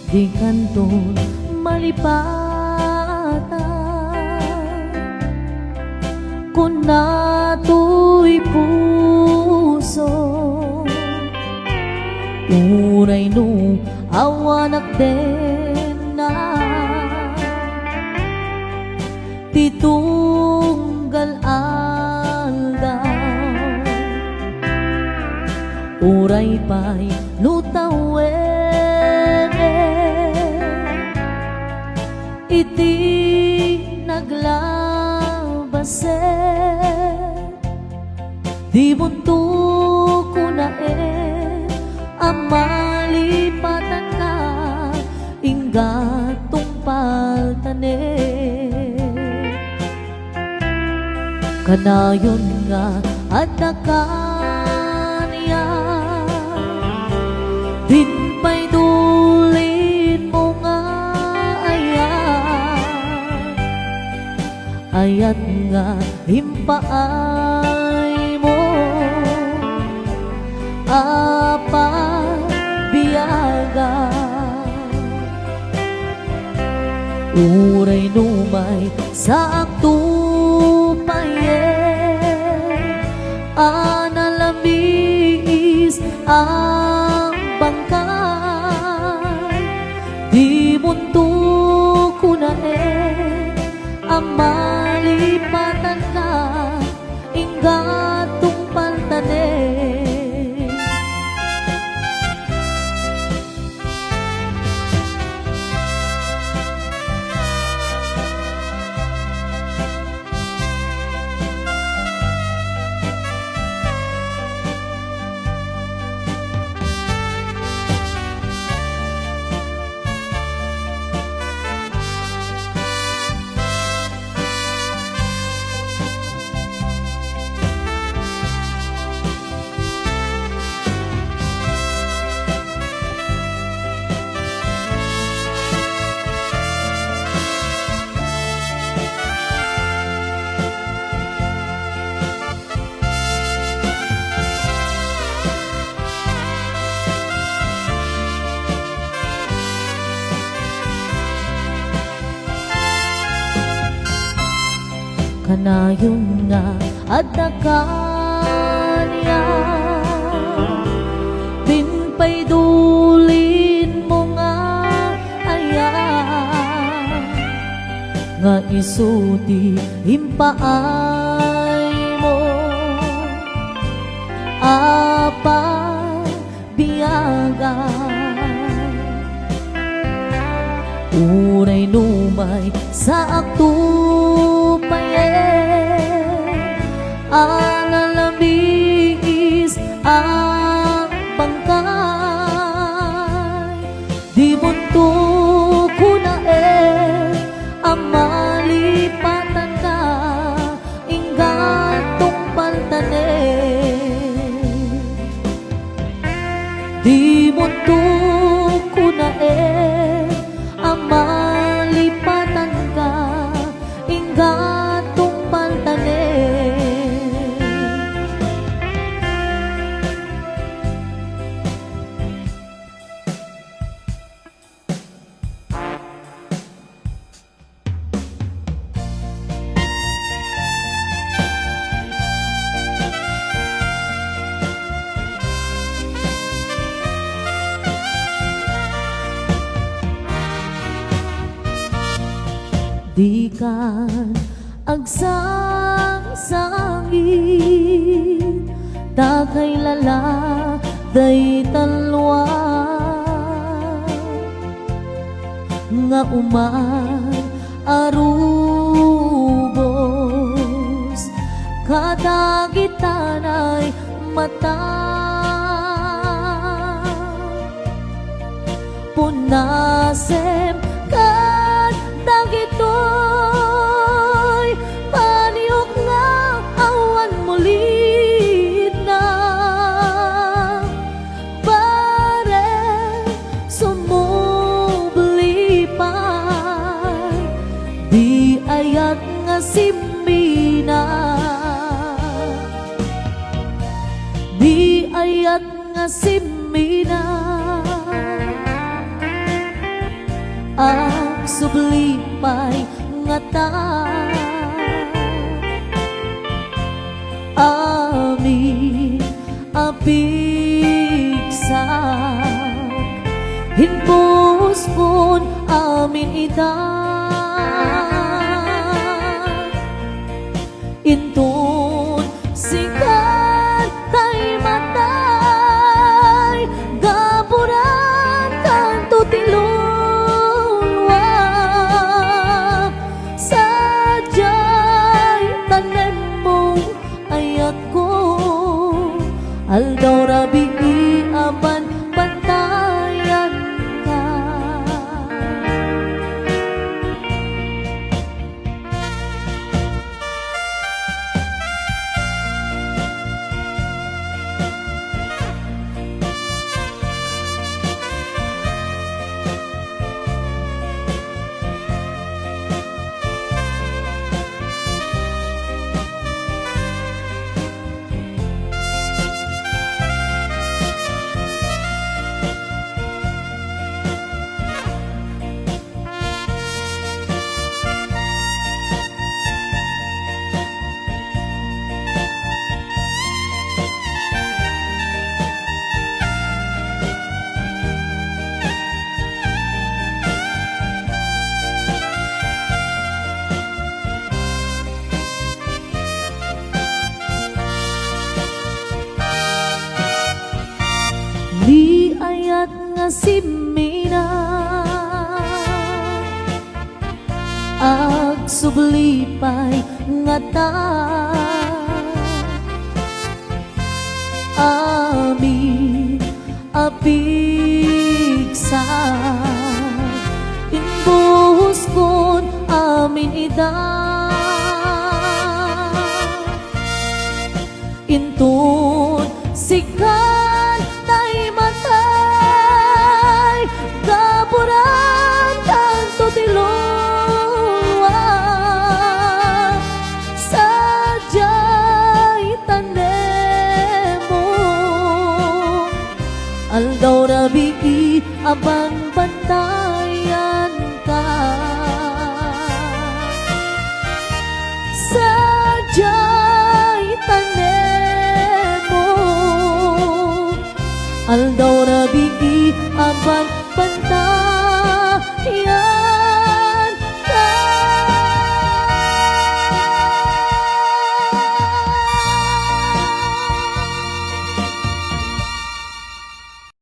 di kanton malipatan kung nato'y puso uray no awanak den na titunggal aldaw uray pa'y lutawen iti naglabaset di bunto ko na amalipatan ka inggatong paltane kanayon nga at nakaniya din pa'y dulin mo nga ayat nga himpaay mo apa biyaga uray numay sa aktupaye analamiis ang bangkay di munto ko na amalipatan ka inggatong pantane kanayon nga at nakaniya din pa'y dulin mo nga nga isuti himpaay mo apa biyaga uray numay sa aktupaye analamiis ang bangkay di bunto ko na amalipatan ka inggatong pantane di bunto ko na amalipatan ka inggatong pantane di kan agsang-sangin dagay lala day talwa nga umay arubos kadagitanay mata punasem kan dagitoy paniok nga awan mulit na pare sumubli pa di ayat nga simina di ayat nga simina ang sublipay nga ta amin apigsak hinpuspon amin ida intun sikat tay matay gaburan kanto tilulwa sadyay tanem mo ayat ko aldaw rabi aban pantayan ka di ayat nga simina ag sublipay nga ta amin apigsak inbuhos kon amin ida intun sikat tay matay gaburan tanto tilulwa sadyay tanem mo aldaw rabi abang